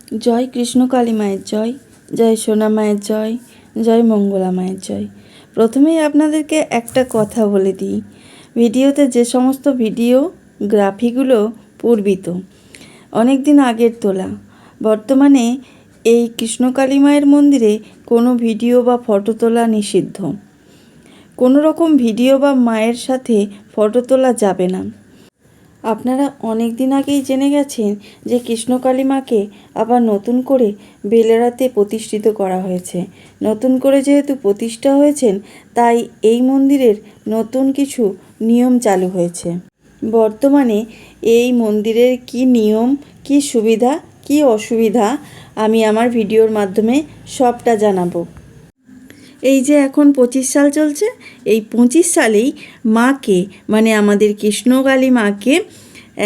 জয় কৃষ্ণকালী মায়ের জয়, জয় সোনা মায়ের জয়, জয় মঙ্গলা মায়ের জয়। প্রথমেই আপনাদেরকে একটা কথা বলে দিই, ভিডিওতে যে সমস্ত গ্রাফিগুলো পূর্বিত, অনেক দিন আগের তোলা। বর্তমানে এই কৃষ্ণকালী মায়ের মন্দিরে কোনো ভিডিও বা ফটো তোলা নিষিদ্ধ। কোনো রকম ভিডিও বা মায়ের সাথে ফটো তোলা যাবে না। আপনারা অনেক দিন আগেই জেনে গেছেন যে কৃষ্ণকালী মাকে আবার নতুন করে বেলেরাতে প্রতিষ্ঠিত করা হয়েছে। নতুন করে যেহেতু প্রতিষ্ঠা হয়েছেন, তাই এই মন্দিরের নতুন কিছু নিয়ম চালু হয়েছে। বর্তমানে এই মন্দিরের কি নিয়ম, কি সুবিধা, কি অসুবিধা আমি আমার ভিডিওর মাধ্যমে সবটা জানাবো। এই যে এখন 25 সাল চলছে, এই 25 সালেই মাকে মানে আমাদের কৃষ্ণকালী মাকে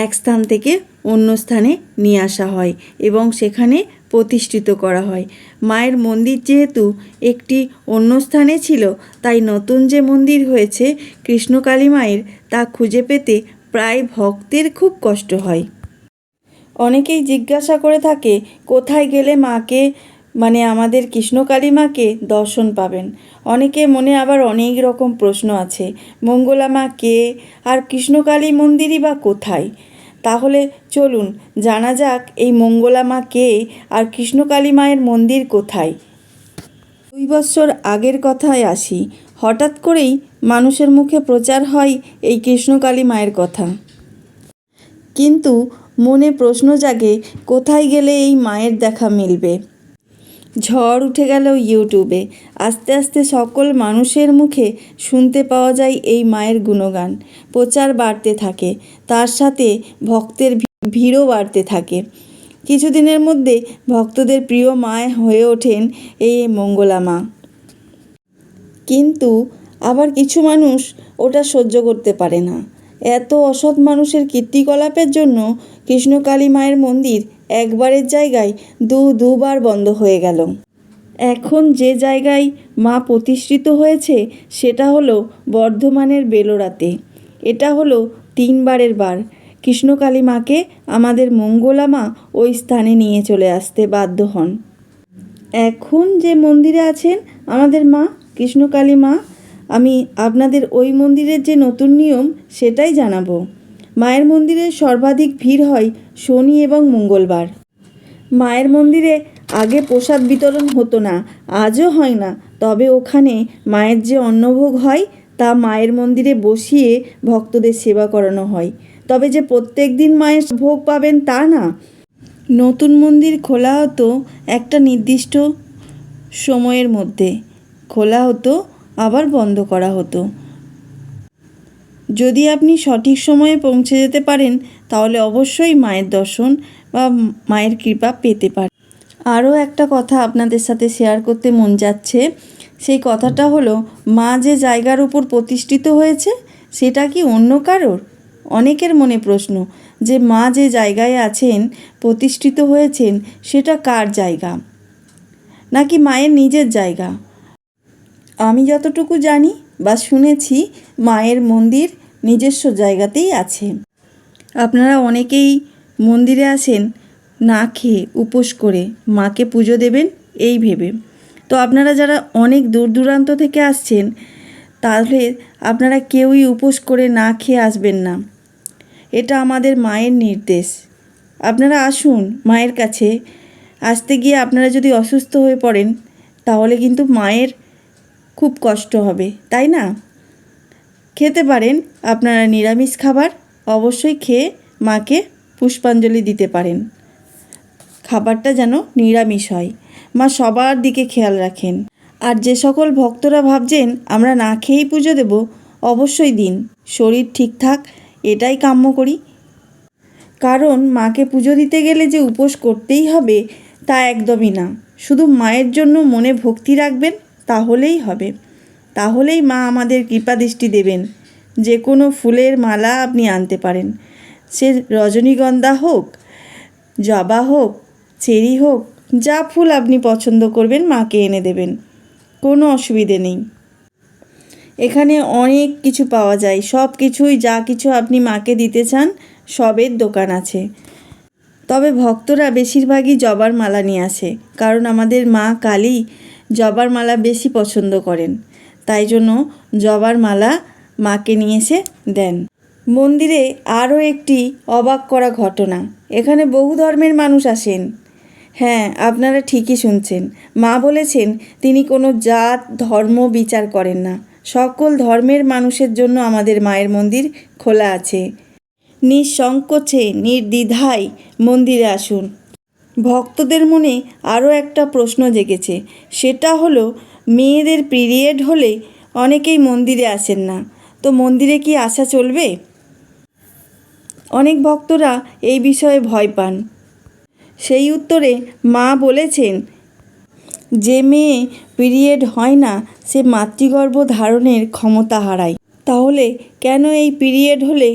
এক স্থান থেকে অন্য স্থানে নিয়ে আসা হয় এবং সেখানে প্রতিষ্ঠিত করা হয়। মায়ের মন্দির যেহেতু একটি অন্য স্থানে ছিল, তাই নতুন যে মন্দির হয়েছে কৃষ্ণকালী মায়ের, তা খুঁজে পেতে প্রায় ভক্তের খুব কষ্ট হয়। অনেকেই জিজ্ঞাসা করে থাকে কোথায় গেলে মাকে মানে আমাদের কৃষ্ণকালী মাকে দর্শন পাবেন। অনেকে মনে আবার অনেক রকম প্রশ্ন আছে, মঙ্গলা মা কে, আর কৃষ্ণকালী মন্দিরই বা কোথায়। তাহলে চলুন জানা যাক এই মঙ্গলা মা কে আর কৃষ্ণকালী মায়ের মন্দির কোথায়। 2 বছর আগের কথায় আসি। হঠাৎ করেই মানুষের মুখে প্রচার হয় এই কৃষ্ণকালী মায়ের কথা, কিন্তু মনে প্রশ্ন জাগে কোথায় গেলে এই মায়ের দেখা মিলবে। ঝড় উঠে গেল ইউটিউবে। আস্তে আস্তে সকল মানুষের মুখে শুনতে পাওয়া যায় এই মায়ের গুণগান। প্রচার বাড়তে থাকে, তার সাথে ভক্তের ভিড়ও বাড়তে থাকে। কিছুদিনের মধ্যে ভক্তদের প্রিয় মা হয়ে ওঠেন এই মঙ্গলা মা। কিন্তু আবার কিছু মানুষ ওটা সহ্য করতে পারে না। এত অসৎ মানুষের কীর্তিকলাপের জন্য কৃষ্ণকালী মায়ের মন্দির একবারের জায়গায় দুবার বন্ধ হয়ে গেল। এখন যে জায়গায় মা প্রতিষ্ঠিত হয়েছে সেটা হলো বর্ধমানের বেলোরাতে। এটা হলো 3বারের বার কৃষ্ণকালী মাকে আমাদের মঙ্গলা মা ওই স্থানে নিয়ে চলে আসতে বাধ্য হন। এখন যে মন্দিরে আছেন আমাদের মা কৃষ্ণকালী মা, আমি আপনাদের ওই মন্দিরের যে নতুন নিয়ম সেটাই জানাবো। মায়ের মন্দিরে সর্বাধিক ভিড় হয় শনি এবং মঙ্গলবার। মায়ের মন্দিরে আগে প্রসাদ বিতরণ হতো না, আজও হয় না, তবে ওখানে মায়ের যে অন্নভোগ হয় তা মায়ের মন্দিরে বসিয়ে ভক্তদের সেবা করানো হয়। তবে যে প্রত্যেক দিন মায়ের ভোগ পাবেন তা না। নতুন মন্দির খোলা হতো একটা নির্দিষ্ট সময়ের মধ্যে, খোলা হতো আবার বন্ধ করা হতো। যদি আপনি সঠিক সময়ে পৌঁছে যেতে পারেন তাহলে অবশ্যই মায়ের দর্শন বা মায়ের কৃপা পেতে পারেন। আরও একটা কথা আপনাদের সাথে শেয়ার করতে মন যাচ্ছে। সেই কথাটা হলো, মা যে জায়গার উপর প্রতিষ্ঠিত হয়েছে সেটা কি অন্য কারোর? অনেকের মনে প্রশ্ন যে মা যে জায়গায় আছেন, প্রতিষ্ঠিত হয়েছেন, সেটা কার জায়গা নাকি মায়ের নিজের জায়গা? আমি যতটুকু জানি বা শুনেছি, মায়ের মন্দির নিজস্ব জায়গাতেই আছে। আপনারা অনেকেই মন্দিরে আসেন না খেয়ে উপোস করে মাকে পুজো দেবেন এই ভেবে। তো আপনারা যারা অনেক দূর দূরান্ত থেকে আসছেন, তাহলে আপনারা কেউই উপোস করে না খেয়ে আসবেন না। এটা আমাদের মায়ের নির্দেশ। আপনারা আসুন মায়ের কাছে। আসতে গিয়ে আপনারা যদি অসুস্থ হয়ে পড়েন তাহলে কিন্তু মায়ের খুব কষ্ট হবে, তাই না? খেতে পারেন আপনারা নিরামিষ খাবার, অবশ্যই খেয়ে মাকে পুষ্পাঞ্জলি দিতে পারেন। খাবারটা যেন নিরামিষ হয়। মা সবার দিকে খেয়াল রাখেন। আর যে সকল ভক্তরা ভাবছেন আমরা না খেয়েই পুজো দেব, অবশ্যই দিন। শরীর ঠিকঠাক এটাই কাম্য করি। কারণ মাকে পুজো দিতে গেলে যে উপোস করতেই হবে তা একদমই না। শুধু মায়ের জন্য মনে ভক্তি রাখবেন, তাহলেই হবে। তাহলেই মা আমাদের কৃপা দৃষ্টি দেবেন। যে কোনো ফুলের মালা আপনি আনতে পারেন, সে রজনীগন্ধা হোক, জবা হোক, চেরি হোক, যা ফুল আপনি পছন্দ করবেন মাকে এনে দেবেন, কোনো অসুবিধে নেই। এখানে অনেক কিছু পাওয়া যায়, সব কিছুই যা কিছু আপনি মাকে দিতে চান সবের দোকান আছে। তবে ভক্তরা বেশিরভাগই জবার মালা নিয়ে আসে, কারণ আমাদের মা কালী জবার মালা বেশি পছন্দ করেন, তাই জন্য জবার মালা মাকে নিয়ে এসে দেন। মন্দিরে আরও একটি অবাক করা ঘটনা, এখানে বহু ধর্মের মানুষ আসেন। হ্যাঁ, আপনারা ঠিকই শুনছেন, মা বলেছেন তিনি কোনো জাত ধর্ম বিচার করেন না, সকল ধর্মের মানুষের জন্য আমাদের মায়ের মন্দির খোলা আছে। নিঃসংকোচে নির্দ্বিধায় মন্দিরে আসুন। ভক্তদের মনে আরও একটা প্রশ্ন জেগেছে, সেটা হলো মেয়েদের পিরিয়ড হলে অনেকেই মন্দিরে আসেন না, তো মন্দিরে কি আসা চলবে? অনেক ভক্তরা এই বিষয়ে ভয় পান। সেই উত্তরে মা বলেছেন, যে মেয়ে পিরিয়ড হয় না সে মাতৃগর্ভ ধারণের ক্ষমতা হারায়। তাহলে কেন এই পিরিয়ড হলে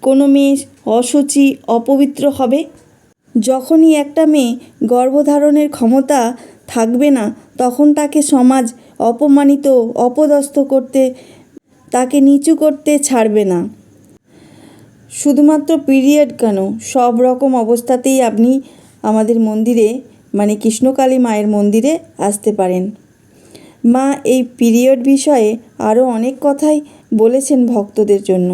কোনো মেয়ে অশুচি অপবিত্র হবে? যখনই একটা মেয়ে গর্ভধারণের ক্ষমতা থাকবে না, তখন তাকে সমাজ অপমানিত অপদস্থ করতে, তাকে নিচু করতে ছাড়বে না। শুধুমাত্র পিরিয়ড কেন, সব রকম অবস্থাতেই আপনি আমাদের মন্দিরে মানে কৃষ্ণকালী মায়ের মন্দিরে আসতে পারেন। মা এই পিরিয়ড বিষয়ে আরও অনেক কথাই বলেছেন ভক্তদের জন্য।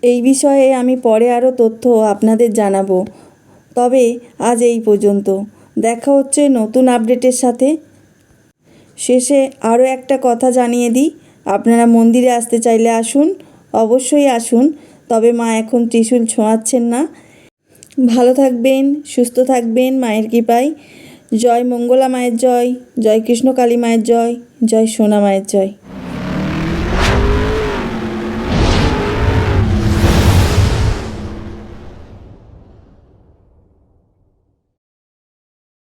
এই বিষয়ে আমি পরে আরও তথ্য আপনাদের জানাবো। তবে আজ এই পর্যন্ত, দেখা হচ্ছে নতুন আপডেটের সাথে। শেষে আরও একটা কথা জানিয়ে দিই, আপনারা মন্দিরে আসতে চাইলে আসুন, অবশ্যই আসুন, তবে মা এখন ত্রিশূল ছোঁয়াচ্ছেন না। ভালো থাকবেন, সুস্থ থাকবেন মায়ের কৃপায়। জয় মঙ্গলা মায়ের জয়, জয় কৃষ্ণকালী মায়ের জয়, জয় সোনা মায়ের জয়।